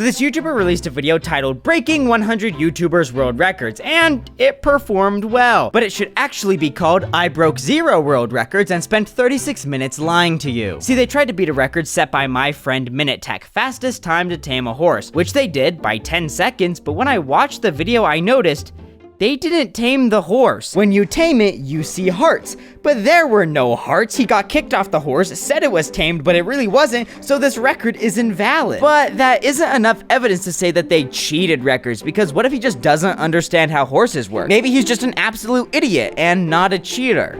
So this YouTuber released a video titled Breaking 100 YouTubers World Records, and it performed well. But it should actually be called I Broke 0 World Records and spent 36 minutes lying to you. See, they tried to beat a record set by my friend MinuteTech, fastest time to tame a horse, which they did by 10 seconds, but when I watched the video I noticed they didn't tame the horse. When you tame it, you see hearts. But there were no hearts. He got kicked off the horse, said it was tamed, but it really wasn't, so this record is invalid. But that isn't enough evidence to say that they cheated records, because what if he just doesn't understand how horses work? Maybe he's just an absolute idiot and not a cheater.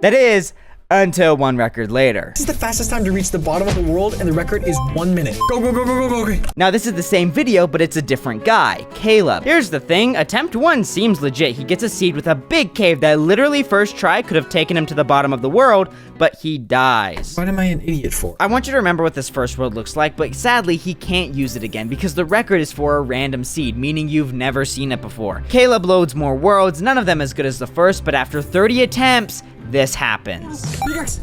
That is, until one record later. This is the fastest time to reach the bottom of the world, and the record is 1 minute. Go, go, go, go, go, go. Now this is the same video, but it's a different guy, Caleb. Here's the thing, attempt 1 seems legit. He gets a seed with a big cave that literally first try could have taken him to the bottom of the world, but he dies. What am I an idiot for? I want you to remember what this first world looks like, but sadly he can't use it again because the record is for a random seed, meaning you've never seen it before. Caleb loads more worlds, none of them as good as the first, but after 30 attempts, this happens. Yes.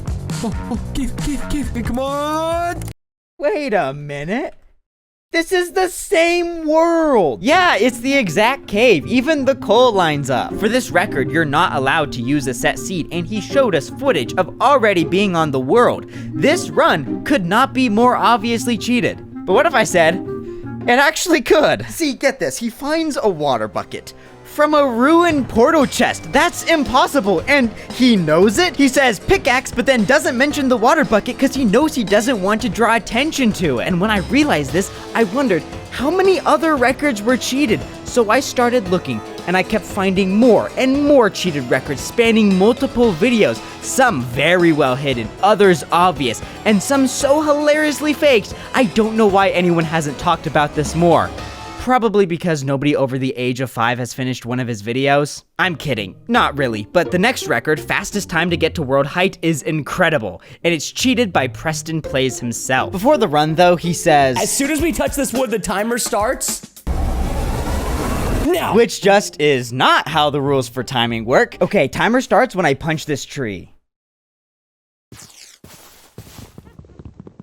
Give, come on. Wait a minute. This is the same world. Yeah, it's the exact cave. Even the coal lines up. For this record, you're not allowed to use a set seed, and he showed us footage of already being on the world. This run could not be more obviously cheated. But what if I said, it actually could? See, get this. He finds a water bucket from a ruined portal chest. That's impossible, and he knows it. He says pickaxe, but then doesn't mention the water bucket because he knows he doesn't want to draw attention to it. And when I realized this, I wondered how many other records were cheated. So I started looking, and I kept finding more and more cheated records spanning multiple videos, some very well hidden, others obvious, and some so hilariously faked, I don't know why anyone hasn't talked about this more. Probably because nobody over the age of 5 has finished one of his videos. I'm kidding, not really, but the next record, fastest time to get to world height, is incredible, and it's cheated by Preston Plays himself. Before the run though, he says, as soon as we touch this wood, the timer starts. Now. Which just is not how the rules for timing work. Okay, timer starts when I punch this tree.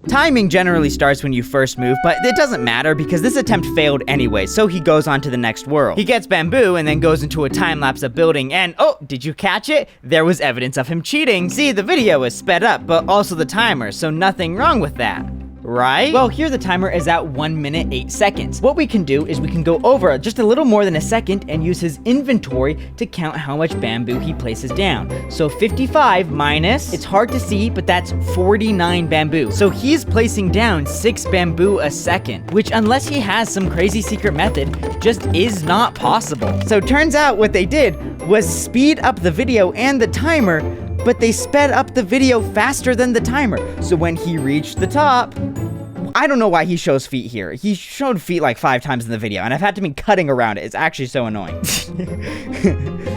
Timing generally starts when you first move, but it doesn't matter because this attempt failed anyway, so he goes on to the next world. He gets bamboo and then goes into a time-lapse of building, and oh, did you catch it? There was evidence of him cheating. See, the video is sped up, but also the timer, so nothing wrong with that. Right? Well, here the timer is at 1 minute 8 seconds. What we can do is we can go over just a little more than a second and use his inventory to count how much bamboo he places down. So 55 minus, it's hard to see, but that's 49 bamboo. So he's placing down 6 bamboo a second, which unless he has some crazy secret method, just is not possible. So turns out what they did was speed up the video and the timer, but they sped up the video faster than the timer. So when he reached the top, I don't know why he shows feet here. He showed feet like 5 times in the video, and I've had to be cutting around it. It's actually so annoying.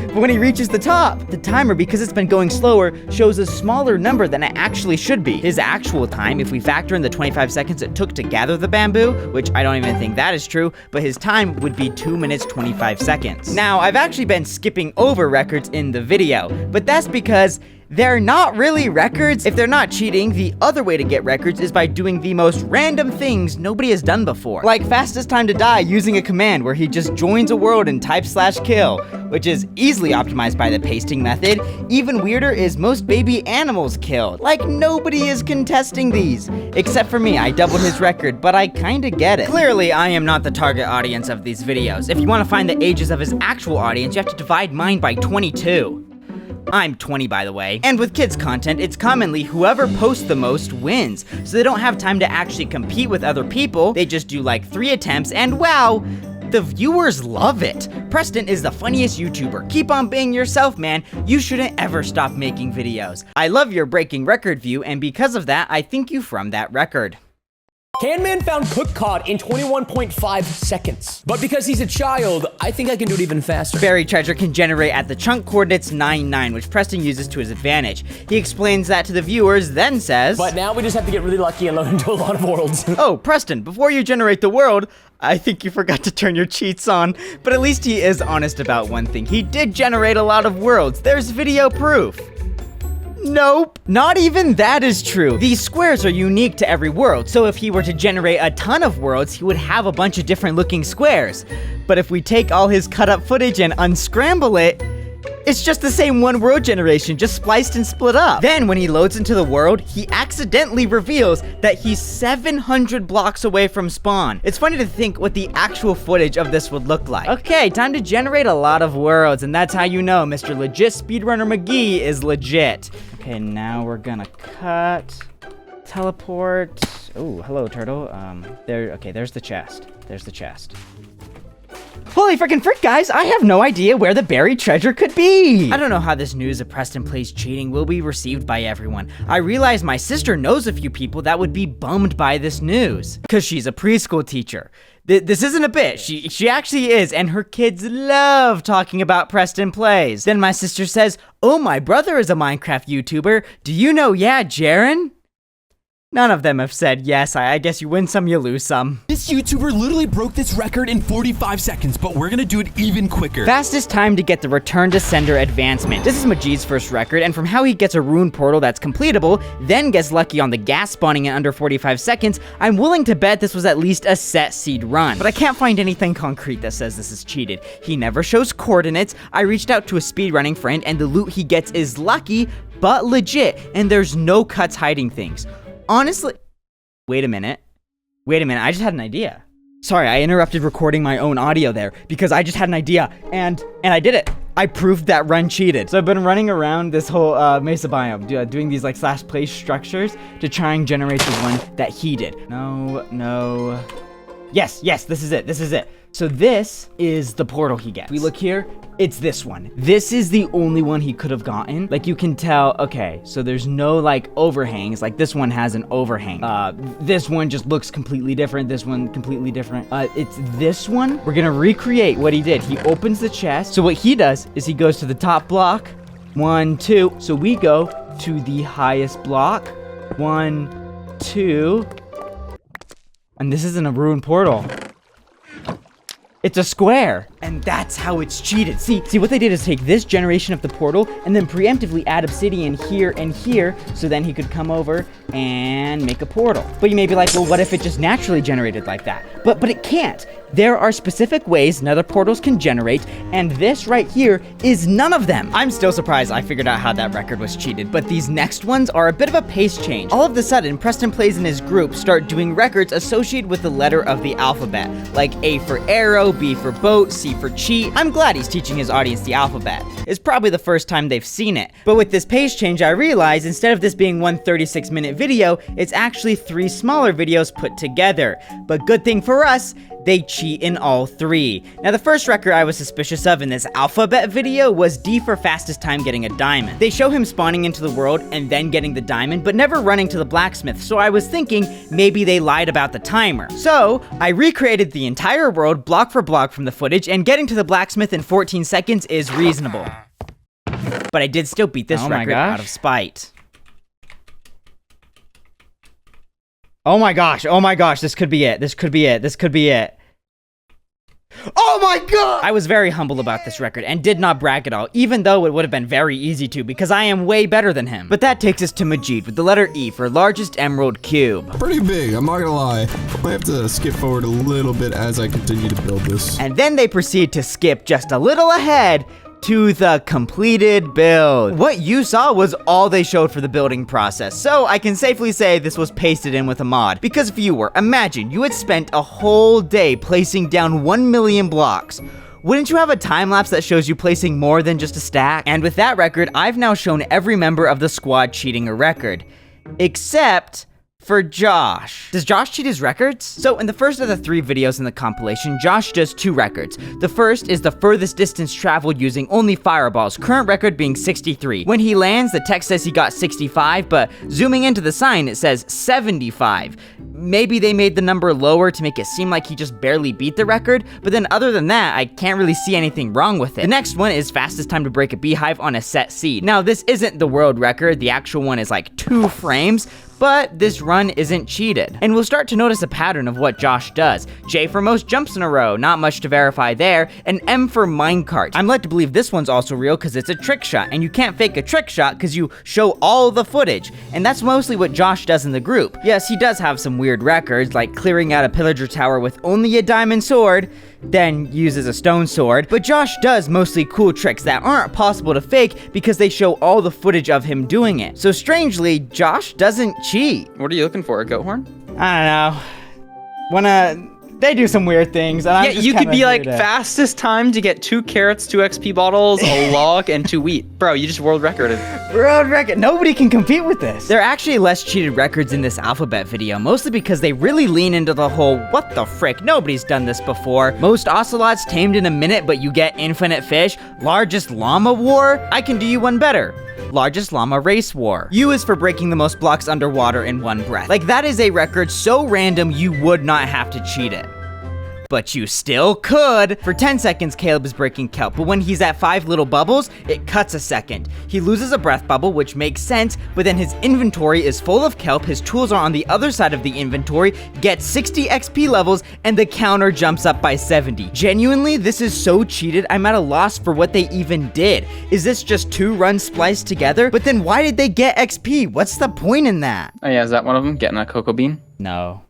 But when he reaches the top, the timer, because it's been going slower, shows a smaller number than it actually should be. His actual time, if we factor in the 25 seconds it took to gather the bamboo, which I don't even think that is true, but his time would be 2 minutes 25 seconds. Now, I've actually been skipping over records in the video, but that's because they're not really records. If they're not cheating, the other way to get records is by doing the most random things nobody has done before. Like fastest time to die using a command where he just joins a world and types /kill, which is easily optimized by the pasting method. Even weirder is most baby animals killed. Like nobody is contesting these. Except for me, I doubled his record, but I kinda get it. Clearly, I am not the target audience of these videos. If you wanna find the ages of his actual audience, you have to divide mine by 22. I'm 20, by the way. And with kids content, it's commonly whoever posts the most wins. So they don't have time to actually compete with other people. They just do like 3 attempts and wow, the viewers love it. Preston is the funniest YouTuber. Keep on being yourself, man. You shouldn't ever stop making videos. I love your breaking record view, and because of that, I thank you from that record. Handman found cooked cod in 21.5 seconds. But because he's a child, I think I can do it even faster. Buried treasure can generate at the chunk coordinates 9, which Preston uses to his advantage. He explains that to the viewers, then says, but now we just have to get really lucky and load into a lot of worlds. Oh, Preston, before you generate the world, I think you forgot to turn your cheats on. But at least he is honest about one thing. He did generate a lot of worlds. There's video proof. Nope, not even that is true. These squares are unique to every world, so if he were to generate a ton of worlds, he would have a bunch of different looking squares. But if we take all his cut up footage and unscramble it, it's just the same one world generation, just spliced and split up. Then when he loads into the world, he accidentally reveals that he's 700 blocks away from spawn. It's funny to think what the actual footage of this would look like. Okay, time to generate a lot of worlds, and that's how you know Mr. Legit Speedrunner McGee is legit. Okay, now we're gonna cut, teleport. Oh, hello, turtle. Okay, there's the chest. There's the chest. Holy freaking frick, guys, I have no idea where the buried treasure could be. I don't know how this news of Preston Plays cheating will be received by everyone. I realize my sister knows a few people that would be bummed by this news, because she's a preschool teacher. This isn't a bit, she actually is, and her kids love talking about Preston Plays. Then my sister says, oh, my brother is a Minecraft YouTuber. Do you know, yeah, Jaren? None of them have said yes. I guess you win some, you lose some. This YouTuber literally broke this record in 45 seconds, but we're gonna do it even quicker. Fastest time to get the Return to Sender advancement. This is Majeed's first record, and from how he gets a rune portal that's completable, then gets lucky on the gas spawning in under 45 seconds, I'm willing to bet this was at least a set seed run. But I can't find anything concrete that says this is cheated. He never shows coordinates. I reached out to a speedrunning friend, and the loot he gets is lucky, but legit, and there's no cuts hiding things. Honestly, wait a minute, I just had an idea. Sorry, I interrupted recording my own audio there because I just had an idea and I did it. I proved that run cheated. So I've been running around this whole Mesa biome, doing these like slash place structures to try and generate the one that he did. No. Yes, this is it. So this is the portal he gets. We look here, it's this one. This is the only one he could have gotten. Like you can tell, okay, so there's no like overhangs. Like this one has an overhang. This one just looks completely different. This one completely different. It's this one. We're gonna recreate what he did. He opens the chest. So what he does is he goes to the top block. 1, 2. So we go to the highest block. 1, 2. And this isn't a ruined portal. It's a square, and that's how it's cheated. See, what they did is take this generation of the portal and then preemptively add obsidian here and here, so then he could come over and make a portal. But you may be like, well, what if it just naturally generated like that? But it can't. There are specific ways nether portals can generate, and this right here is none of them. I'm still surprised I figured out how that record was cheated, but these next ones are a bit of a pace change. All of a sudden, Preston Plays and his group start doing records associated with the letter of the alphabet, like A for arrow, B for boat, C for cheat. I'm glad he's teaching his audience the alphabet. It's probably the first time they've seen it. But with this pace change, I realized instead of this being one 36-minute video, it's actually 3 smaller videos put together. But good thing for us, they cheat in all 3. Now the first record I was suspicious of in this alphabet video was D for fastest time getting a diamond. They show him spawning into the world and then getting the diamond, but never running to the blacksmith, so I was thinking maybe they lied about the timer. So I recreated the entire world block for block from the footage, and getting to the blacksmith in 14 seconds is reasonable. But I did still beat this record out of spite. Oh my gosh, this could be it. Oh my god! I was very humble about this record and did not brag at all, even though it would have been very easy to because I am way better than him. But that takes us to Majeed with the letter E for largest emerald cube. Pretty big, I'm not gonna lie. I have to skip forward a little bit as I continue to build this. And then they proceed to skip just a little ahead to the completed build. What you saw was all they showed for the building process, so I can safely say this was pasted in with a mod. Because viewer, imagine you had spent a whole day placing down 1 million blocks. Wouldn't you have a time lapse that shows you placing more than just a stack? And with that record, I've now shown every member of the squad cheating a record. Except for Josh. Does Josh cheat his records? So in the first of the 3 videos in the compilation, Josh does 2 records. The first is the furthest distance traveled using only fireballs, current record being 63. When he lands, the text says he got 65, but zooming into the sign, it says 75. Maybe they made the number lower to make it seem like he just barely beat the record, but then other than that, I can't really see anything wrong with it. The next one is fastest time to break a beehive on a set seed. Now, this isn't the world record, the actual one is like 2 frames, But this run isn't cheated. And we'll start to notice a pattern of what Josh does. J for most jumps in a row, not much to verify there, and M for minecart. I'm led to believe this one's also real because it's a trick shot, and you can't fake a trick shot because you show all the footage. And that's mostly what Josh does in the group. Yes, he does have some weird records, like clearing out a pillager tower with only a diamond sword, then uses a stone sword, but Josh does mostly cool tricks that aren't possible to fake because they show all the footage of him doing it. So strangely, Josh doesn't cheat. What are you looking for, a goat horn? I don't know. They do some weird things, and I'm just you could kinda be like here to- fastest time to get 2 carrots, 2 XP bottles, a log, and 2 wheat. Bro, you just world recorded. World record. Nobody can compete with this. There are actually less cheated records in this alphabet video, mostly because they really lean into the whole, what the frick, nobody's done this before. Most ocelots tamed in a minute, but you get infinite fish. Largest llama war? I can do you one better. Largest llama race war. U is for breaking the most blocks underwater in one breath. Like, that is a record so random you would not have to cheat it. But you still could. For 10 seconds, Caleb is breaking kelp, but when he's at 5 little bubbles, it cuts a second. He loses a breath bubble, which makes sense, but then his inventory is full of kelp, his tools are on the other side of the inventory, gets 60 XP levels, and the counter jumps up by 70. Genuinely, this is so cheated, I'm at a loss for what they even did. Is this just 2 runs spliced together? But then why did they get XP? What's the point in that? Oh yeah, is that one of them? Getting a cocoa bean? No.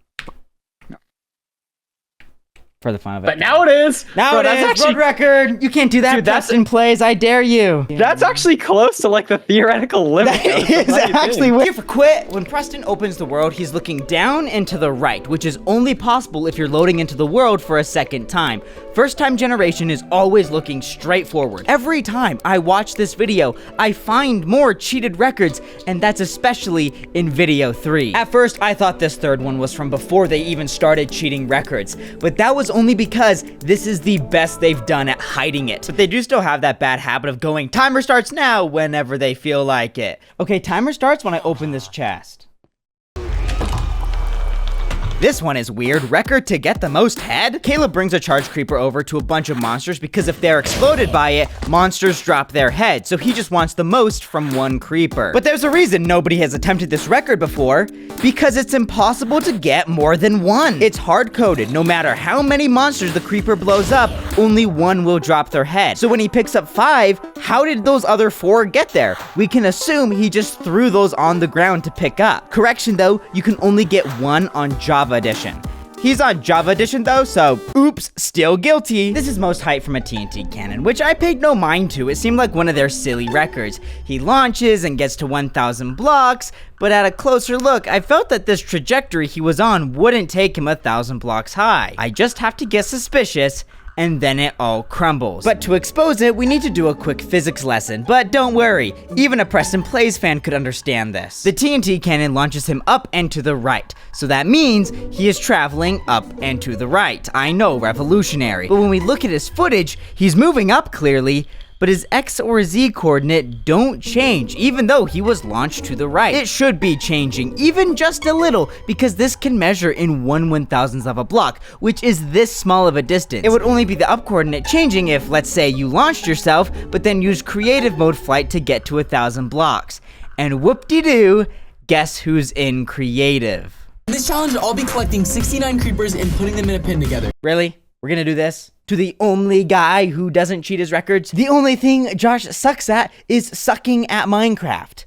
For the fun of it. But now it is! Now Bro, it that's is, actually, world record. You can't do that. Dude, that's- Preston plays. I dare you. that's actually close to like the theoretical limit. That is actually way for quit. When Preston opens the world, he's looking down and to the right, which is only possible if you're loading into the world for a second time. First time generation is always looking straight forward. Every time I watch this video, I find more cheated records, and that's especially in video 3. At first, I thought this third one was from before they even started cheating records, but that was only because this is the best they've done at hiding it. But they do still have that bad habit of going, timer starts now, whenever they feel like it. Okay, timer starts when I open this chest. This one is weird. Record to get the most head? Caleb brings a charge creeper over to a bunch of monsters because if they're exploded by it, monsters drop their head, so he just wants the most from one creeper. But there's a reason nobody has attempted this record before, because it's impossible to get more than 1. It's hard-coded. No matter how many monsters the creeper blows up, only 1 will drop their head. So when he picks up 5, how did those other 4 get there? We can assume he just threw those on the ground to pick up. Correction though, you can only get 1 on Java Edition. He's on Java Edition though, so oops, still guilty. This is most hype from a TNT cannon, which I paid no mind to. It seemed like one of their silly records. He launches and gets to 1,000 blocks, but at a closer look, I felt that this trajectory he was on wouldn't take him 1,000 blocks high. I just have to get suspicious, and then it all crumbles. But to expose it, we need to do a quick physics lesson. But don't worry, even a Preston Plays fan could understand this. The TNT cannon launches him up and to the right, so that means he is traveling up and to the right. I know, revolutionary. But when we look at his footage, he's moving up clearly, but his X or Z coordinate don't change, even though he was launched to the right. It should be changing, even just a little, because this can measure in 1/1000th of a block, which is this small of a distance. It would only be the up coordinate changing if, let's say, you launched yourself, but then used creative mode flight to get to 1,000 blocks. And whoop-de-doo, guess who's in creative? In this challenge, I'll be collecting 69 creepers and putting them in a pin together. Really? We're gonna do this? To the only guy who doesn't cheat his records? The only thing Josh sucks at is sucking at Minecraft.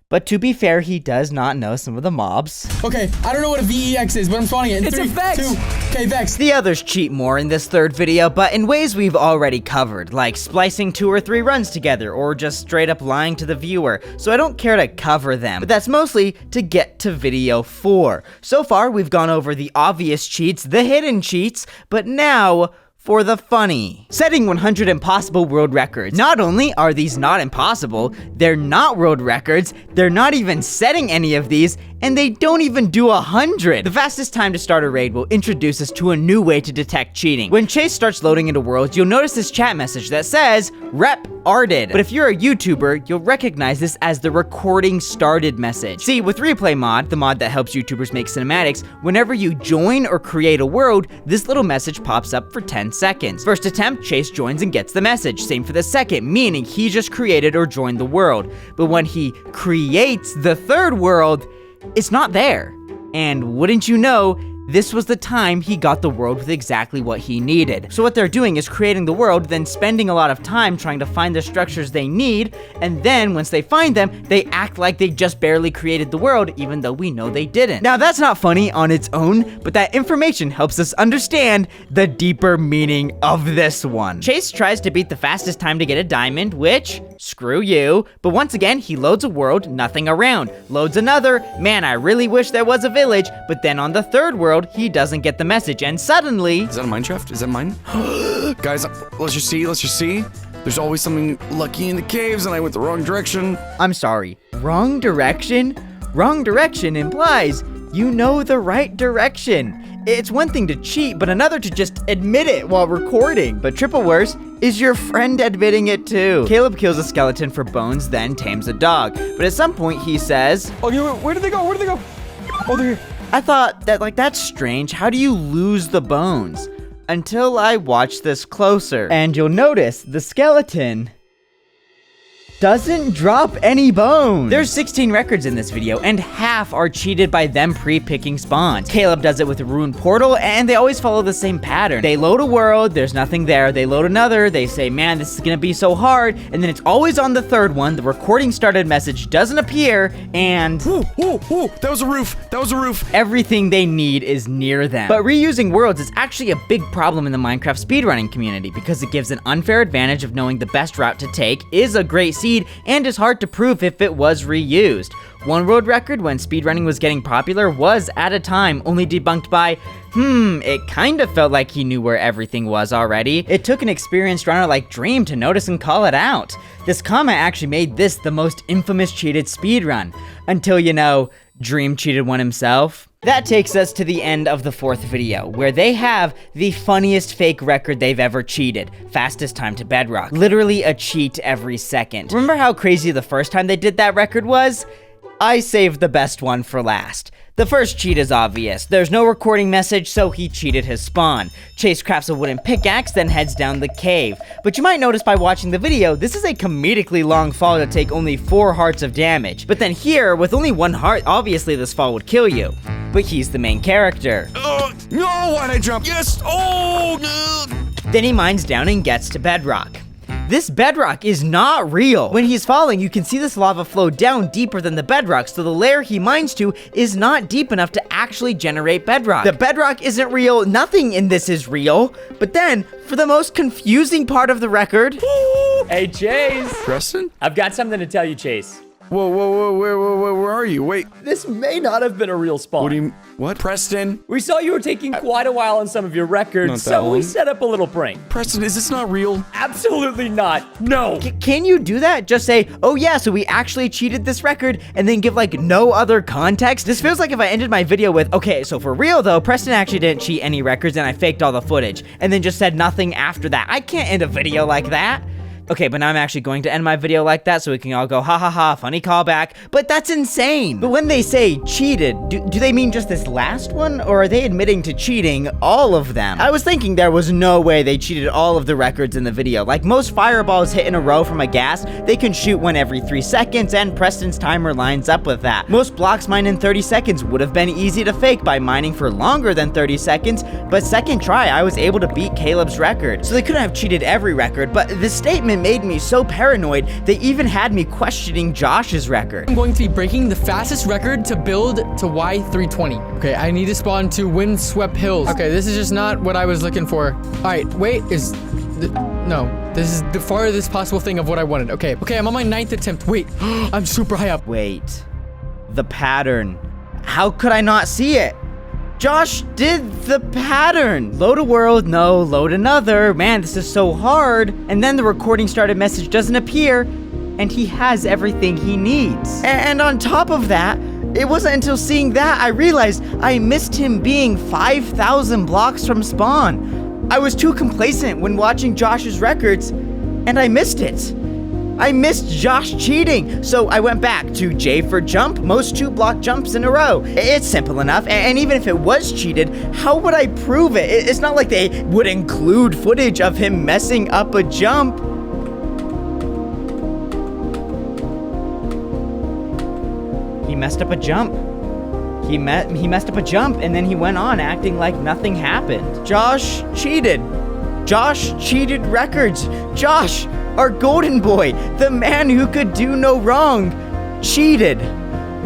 But to be fair, he does not know some of the mobs. Okay, I don't know what a VEX is, but I'm spawning it in It's a 3, Vex. 2. Okay, Vex. The others cheat more in this third video, but in ways we've already covered, like splicing 2 or 3 runs together, or just straight up lying to the viewer, so I don't care to cover them. But that's mostly to get to video 4. So far, we've gone over the obvious cheats, the hidden cheats, but now for the funny. Setting 100 impossible world records. Not only are these not impossible, they're not world records, they're not even setting any of these, and they don't even do 100. The fastest time to start a raid will introduce us to a new way to detect cheating. When Chase starts loading into worlds, you'll notice this chat message that says, "Rep arted." But if you're a YouTuber, you'll recognize this as the recording started message. See, with Replay Mod, the mod that helps YouTubers make cinematics, whenever you join or create a world, this little message pops up for 10 seconds. First attempt, Chase joins and gets the message. Same for the second, meaning he just created or joined the world. But when he creates the third world, it's not there. And wouldn't you know, this was the time he got the world with exactly what he needed. So what they're doing is creating the world, then spending a lot of time trying to find the structures they need, and then once they find them, they act like they just barely created the world, even though we know they didn't. Now that's not funny on its own, but that information helps us understand the deeper meaning of this one. Chase tries to beat the fastest time to get a diamond, which, screw you, but once again, he loads a world, nothing around. Loads another, man, I really wish there was a village, but then on the third world, he doesn't get the message, and suddenly... Is that a mine shaft? Is that mine? Guys, let's just see. There's always something lucky in the caves, and I went the wrong direction. I'm sorry, wrong direction? Wrong direction implies you know the right direction. It's one thing to cheat, but another to just admit it while recording. But triple worse is your friend admitting it too. Caleb kills a skeleton for bones, then tames a dog. But at some point he says, Okay, where did they go? Oh, they're here. I thought that, that's strange. How do you lose the bones? Until I watched this closer. And you'll notice the skeleton doesn't drop any bones. There's 16 records in this video, and half are cheated by them pre-picking spawns. Caleb does it with a ruined portal, and they always follow the same pattern. They load a world, there's nothing there. They load another, they say, man, this is gonna be so hard, and then it's always on the third one, the recording started message doesn't appear, and... Ooh, that was a roof. Everything they need is near them. But reusing worlds is actually a big problem in the Minecraft speedrunning community because it gives an unfair advantage of knowing the best route to take, is a great seed, and is hard to prove if it was reused. One world record when speedrunning was getting popular was, at a time, only debunked by, it kind of felt like he knew where everything was already. It took an experienced runner like Dream to notice and call it out. This comment actually made this the most infamous cheated speedrun. Until, you know, Dream cheated one himself. That takes us to the end of the fourth video, where they have the funniest fake record they've ever cheated. Fastest time to bedrock. Literally a cheat every second. Remember how crazy the first time they did that record was? I saved the best one for last. The first cheat is obvious. There's no recording message, so he cheated his spawn. Chase crafts a wooden pickaxe, then heads down the cave. But you might notice by watching the video, this is a comedically long fall to take only 4 hearts of damage. But then here, with only 1 heart, obviously this fall would kill you. But he's the main character. No, why'd I jump? Yes, oh, no. Then he mines down and gets to bedrock. This bedrock is not real. When he's falling, you can see this lava flow down deeper than the bedrock, so the layer he mines to is not deep enough to actually generate bedrock. The bedrock isn't real, nothing in this is real. But then, for the most confusing part of the record... Hey, Chase. Preston? I've got something to tell you, Chase. Whoa, where are you? Wait, This may not have been a real spawn. what do you, what? Preston? We saw you were taking quite a while on some of your Not records, that so we long. set up a little prank. Preston, is this not real? Absolutely not. No. Can you do that? Just say, oh yeah, so we actually cheated this record, and then give like no other context? This feels like if I ended my video with, okay, so for real though, Preston actually didn't cheat any records and I faked all the footage, and then just said nothing after that. I can't end a video like that. Okay, but now I'm actually going to end my video like that so we can all go, ha ha ha, funny callback. But that's insane. But when they say cheated, do they mean just this last one? Or are they admitting to cheating all of them? I was thinking there was no way they cheated all of the records in the video. Like most fireballs hit in a row from a gas, they can shoot one every 3 seconds, and Preston's timer lines up with that. Most blocks mined in 30 seconds would have been easy to fake by mining for longer than 30 seconds, but second try, I was able to beat Caleb's record. So they couldn't have cheated every record, but the statement made me so paranoid, they even had me questioning Josh's record. I'm going to be breaking the fastest record to build to Y320. Okay, I need to spawn to windswept hills. Okay, this is just not what I was looking for. All right, wait, no, this is the farthest possible thing of what I wanted. Okay, I'm on my 9th attempt. Wait, I'm super high up. Wait, the pattern. How could I not see it? Josh did the pattern. Load a world, no, load another. Man, this is so hard. And then the recording started message doesn't appear, and he has everything he needs. And on top of that, it wasn't until seeing that I realized I missed him being 5,000 blocks from spawn. I was too complacent when watching Josh's records, and I missed it. I missed Josh cheating, so I went back to J for jump, most 2-block jumps in a row. It's simple enough, and even if it was cheated, how would I prove it? It's not like they would include footage of him messing up a jump. He messed up a jump. He messed up a jump and then he went on acting like nothing happened. Josh cheated. Josh cheated records. Josh, our golden boy, the man who could do no wrong, cheated.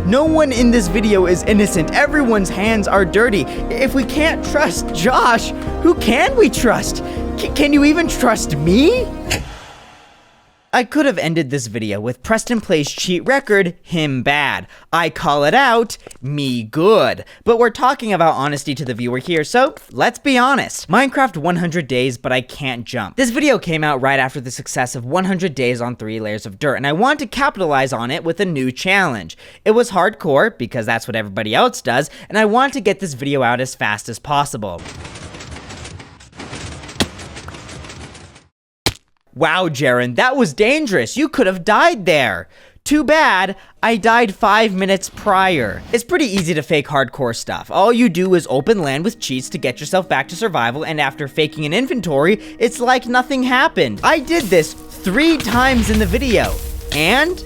No one in this video is innocent. Everyone's hands are dirty. If we can't trust Josh, who can we trust? Can you even trust me? I could have ended this video with Preston plays cheat record, him bad. I call it out, me good. But we're talking about honesty to the viewer here, so let's be honest. Minecraft 100 days, but I can't jump. This video came out right after the success of 100 days on 3 layers of dirt, and I wanted to capitalize on it with a new challenge. It was hardcore, because that's what everybody else does, and I wanted to get this video out as fast as possible. Wow, Jaren, that was dangerous. You could have died there. Too bad, I died 5 minutes prior. It's pretty easy to fake hardcore stuff. All you do is open land with cheats to get yourself back to survival, and after faking an inventory, it's like nothing happened. I did this 3 times in the video, and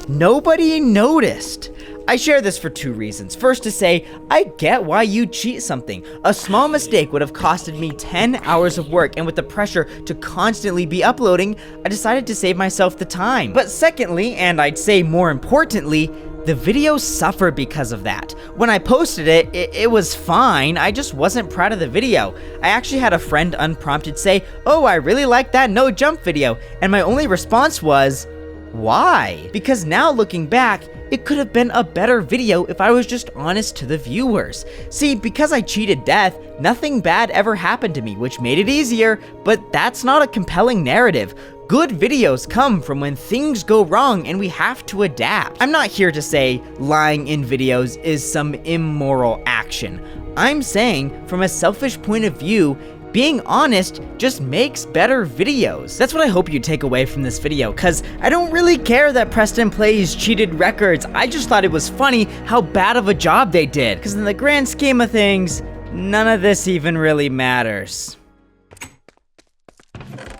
nobody noticed. I share this for 2 reasons. First, to say, I get why you cheat something. A small mistake would have costed me 10 hours of work, and with the pressure to constantly be uploading, I decided to save myself the time. But secondly, and I'd say more importantly, the video suffered because of that. When I posted it, it was fine, I just wasn't proud of the video. I actually had a friend unprompted say, "Oh, I really like that no jump video," and my only response was, why? Because now looking back, it could have been a better video if I was just honest to the viewers. See, because I cheated death, nothing bad ever happened to me, which made it easier, but that's not a compelling narrative. Good videos come from when things go wrong and we have to adapt. I'm not here to say lying in videos is some immoral action. I'm saying, from a selfish point of view, being honest just makes better videos. That's what I hope you take away from this video, cause I don't really care that Preston plays cheated records. I just thought it was funny how bad of a job they did, cause in the grand scheme of things, none of this even really matters.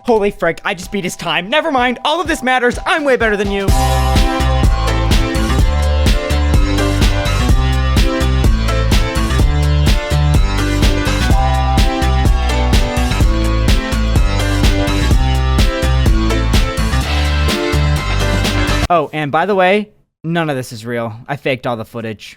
Holy frick, I just beat his time. Never mind, all of this matters. I'm way better than you. Oh, and by the way, none of this is real. I faked all the footage.